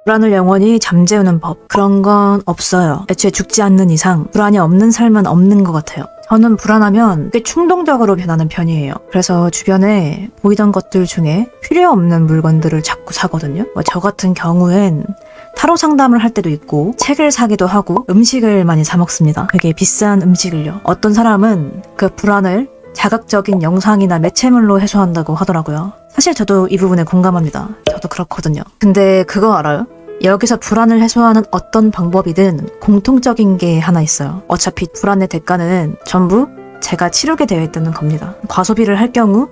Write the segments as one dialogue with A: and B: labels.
A: 불안을 영원히 잠재우는 법, 그런 건 없어요. 애초에 죽지 않는 이상 불안이 없는 삶은 없는 것 같아요. 저는 불안하면 꽤 충동적으로 변하는 편이에요. 그래서 주변에 보이던 것들 중에 필요 없는 물건들을 자꾸 사거든요. 저 같은 경우엔 타로 상담을 할 때도 있고 책을 사기도 하고 음식을 많이 사 먹습니다. 되게 비싼 음식을요. 어떤 사람은 그 불안을 자극적인 영상이나 매체물로 해소한다고 하더라고요. 사실 저도 이 부분에 공감합니다. 저도 그렇거든요. 근데 그거 알아요? 여기서 불안을 해소하는 어떤 방법이든 공통적인 게 하나 있어요. 어차피 불안의 대가는 전부 제가 치르게 되어 있다는 겁니다. 과소비를 할 경우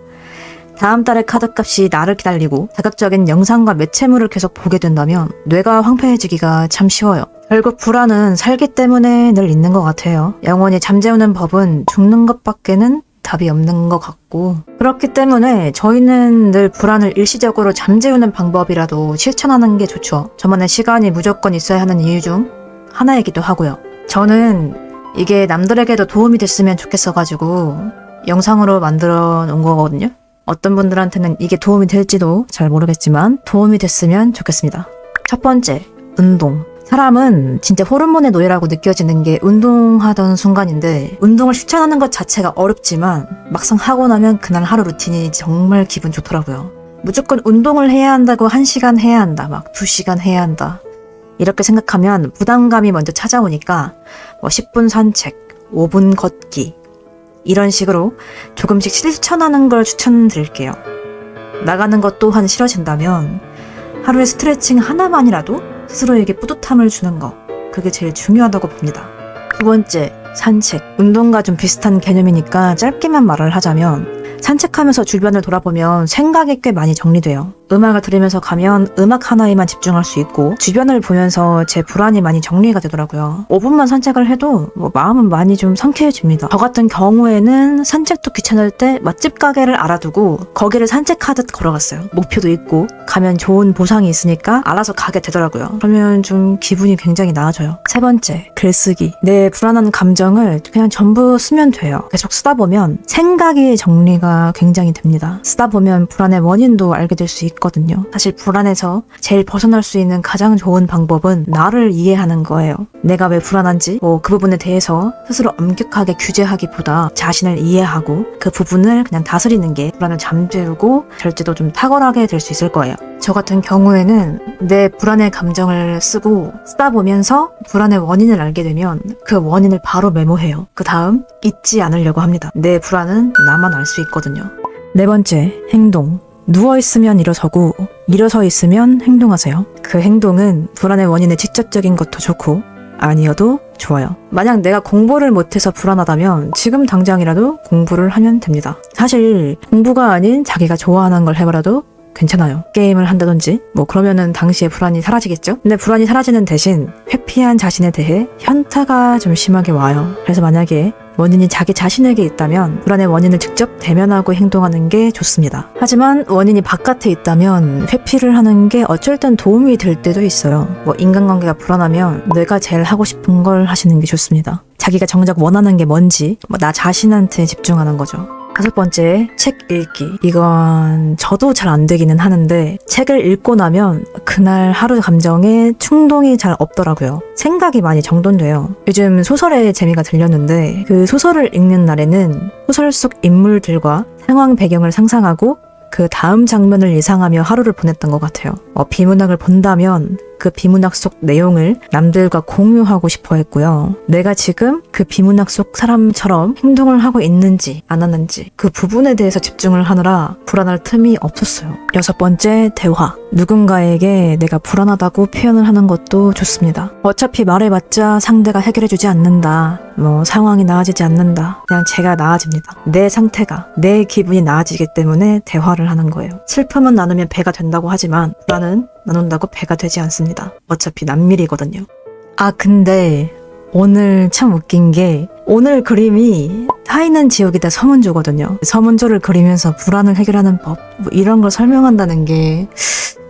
A: 다음 달의 카드값이 나를 기다리고 자극적인 영상과 매체물을 계속 보게 된다면 뇌가 황폐해지기가 참 쉬워요. 결국 불안은 살기 때문에 늘 있는 것 같아요. 영원히 잠재우는 법은 죽는 것밖에는 답이 없는 것 같고, 그렇기 때문에 저희는 늘 불안을 일시적으로 잠재우는 방법이라도 실천하는 게 좋죠. 저만의 시간이 무조건 있어야 하는 이유 중 하나이기도 하고요. 저는 이게 남들에게도 도움이 됐으면 좋겠어가지고 영상으로 만들어 놓은 거거든요. 어떤 분들한테는 이게 도움이 될지도 잘 모르겠지만 도움이 됐으면 좋겠습니다. 첫 번째, 운동. 사람은 진짜 호르몬의 노예라고 느껴지는 게 운동하던 순간인데, 운동을 실천하는 것 자체가 어렵지만 막상 하고 나면 그날 하루 루틴이 정말 기분 좋더라고요. 무조건 운동을 해야 한다고 1시간 해야 한다, 막 2시간 해야 한다, 이렇게 생각하면 부담감이 먼저 찾아오니까 10분 산책, 5분 걷기, 이런 식으로 조금씩 실천하는 걸 추천드릴게요. 나가는 것 또한 싫어진다면 하루에 스트레칭 하나만이라도 스스로에게 뿌듯함을 주는 거, 그게 제일 중요하다고 봅니다. 두 번째, 산책. 운동과 좀 비슷한 개념이니까 짧게만 말을 하자면, 산책하면서 주변을 돌아보면 생각이 꽤 많이 정리돼요. 음악을 들으면서 가면 음악 하나에만 집중할 수 있고, 주변을 보면서 제 불안이 많이 정리가 되더라고요. 5분만 산책을 해도 마음은 많이 좀 상쾌해집니다. 저 같은 경우에는 산책도 귀찮을 때 맛집 가게를 알아두고 거기를 산책하듯 걸어갔어요. 목표도 있고 가면 좋은 보상이 있으니까 알아서 가게 되더라고요. 그러면 좀 기분이 굉장히 나아져요. 세 번째, 글쓰기. 내 불안한 감정을 그냥 전부 쓰면 돼요. 계속 쓰다 보면 생각이 정리가 굉장히 됩니다. 쓰다 보면 불안의 원인도 알게 될 수 있거든요. 사실 불안에서 제일 벗어날 수 있는 가장 좋은 방법은 나를 이해하는 거예요. 내가 왜 불안한지, 그 부분에 대해서 스스로 엄격하게 규제하기보다 자신을 이해하고 그 부분을 그냥 다스리는 게 불안을 잠재우고 절제도 좀 탁월하게 될 수 있을 거예요. 저 같은 경우에는 내 불안의 감정을 쓰다 보면서 불안의 원인을 알게 되면 그 원인을 바로 메모해요. 그 다음 잊지 않으려고 합니다. 내 불안은 나만 알 수 있거든요. 네 번째, 행동. 누워있으면 일어서고 일어서 있으면 행동하세요. 그 행동은 불안의 원인에 직접적인 것도 좋고 아니어도 좋아요. 만약 내가 공부를 못해서 불안하다면 지금 당장이라도 공부를 하면 됩니다. 사실 공부가 아닌 자기가 좋아하는 걸 해봐도 괜찮아요. 게임을 한다든지 그러면은 당시에 불안이 사라지겠죠? 근데 불안이 사라지는 대신 회피한 자신에 대해 현타가 좀 심하게 와요. 그래서 만약에 원인이 자기 자신에게 있다면 불안의 원인을 직접 대면하고 행동하는 게 좋습니다. 하지만 원인이 바깥에 있다면 회피를 하는 게 어쩔 땐 도움이 될 때도 있어요. 인간관계가 불안하면 내가 제일 하고 싶은 걸 하시는 게 좋습니다. 자기가 정작 원하는 게 뭔지 나 자신한테 집중하는 거죠. 다섯 번째, 책 읽기. 이건 저도 잘 안 되기는 하는데 책을 읽고 나면 그날 하루 감정에 충동이 잘 없더라고요. 생각이 많이 정돈돼요. 요즘 소설에 재미가 들렸는데 그 소설을 읽는 날에는 소설 속 인물들과 상황 배경을 상상하고 그 다음 장면을 예상하며 하루를 보냈던 것 같아요. 비문학을 본다면 그 비문학 속 내용을 남들과 공유하고 싶어 했고요. 내가 지금 그 비문학 속 사람처럼 행동을 하고 있는지 안 하는지 그 부분에 대해서 집중을 하느라 불안할 틈이 없었어요. 여섯 번째, 대화. 누군가에게 내가 불안하다고 표현을 하는 것도 좋습니다. 어차피 말해봤자 상대가 해결해주지 않는다. 상황이 나아지지 않는다. 그냥 제가 나아집니다. 내 상태가, 내 기분이 나아지기 때문에 대화를 하는 거예요. 슬픔은 나누면 배가 된다고 하지만 불안은 나눈다고 배가 되지 않습니다. 어차피 남일이거든요. 근데 오늘 참 웃긴 게 오늘 그림이 타인은 지옥이다 서문조거든요. 서문조를 그리면서 불안을 해결하는 법 이런 걸 설명한다는 게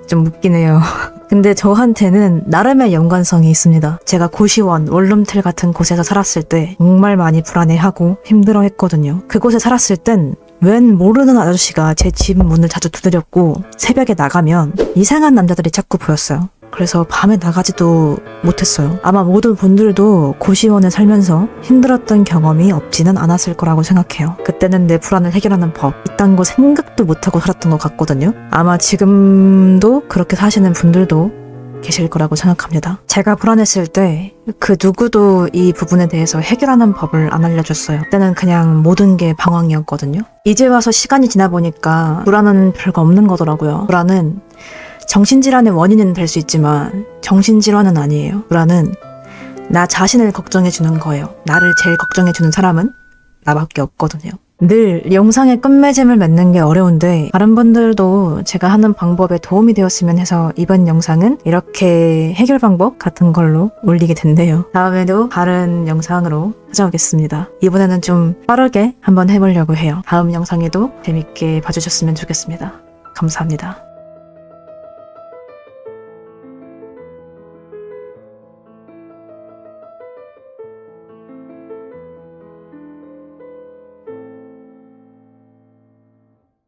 A: 좀 웃기네요. 근데 저한테는 나름의 연관성이 있습니다. 제가 고시원, 원룸틀 같은 곳에서 살았을 때 정말 많이 불안해하고 힘들어했거든요. 그곳에 살았을 땐 웬 모르는 아저씨가 제 집 문을 자주 두드렸고 새벽에 나가면 이상한 남자들이 자꾸 보였어요. 그래서 밤에 나가지도 못했어요. 아마 모든 분들도 고시원에 살면서 힘들었던 경험이 없지는 않았을 거라고 생각해요. 그때는 내 불안을 해결하는 법, 이딴 거 생각도 못하고 살았던 것 같거든요. 아마 지금도 그렇게 사시는 분들도 계실 거라고 생각합니다. 제가 불안했을 때 그 누구도 이 부분에 대해서 해결하는 법을 안 알려줬어요. 그때는 그냥 모든 게 방황이었거든요. 이제 와서 시간이 지나 보니까 불안은 별거 없는 거더라고요. 불안은 정신질환의 원인은 될 수 있지만 정신질환은 아니에요. 불안은 나 자신을 걱정해주는 거예요. 나를 제일 걱정해주는 사람은 나밖에 없거든요. 늘 영상에 끝맺음을 맺는 게 어려운데 다른 분들도 제가 하는 방법에 도움이 되었으면 해서 이번 영상은 이렇게 해결 방법 같은 걸로 올리게 됐네요. 다음에도 다른 영상으로 찾아오겠습니다. 이번에는 좀 빠르게 한번 해보려고 해요. 다음 영상에도 재밌게 봐주셨으면 좋겠습니다. 감사합니다.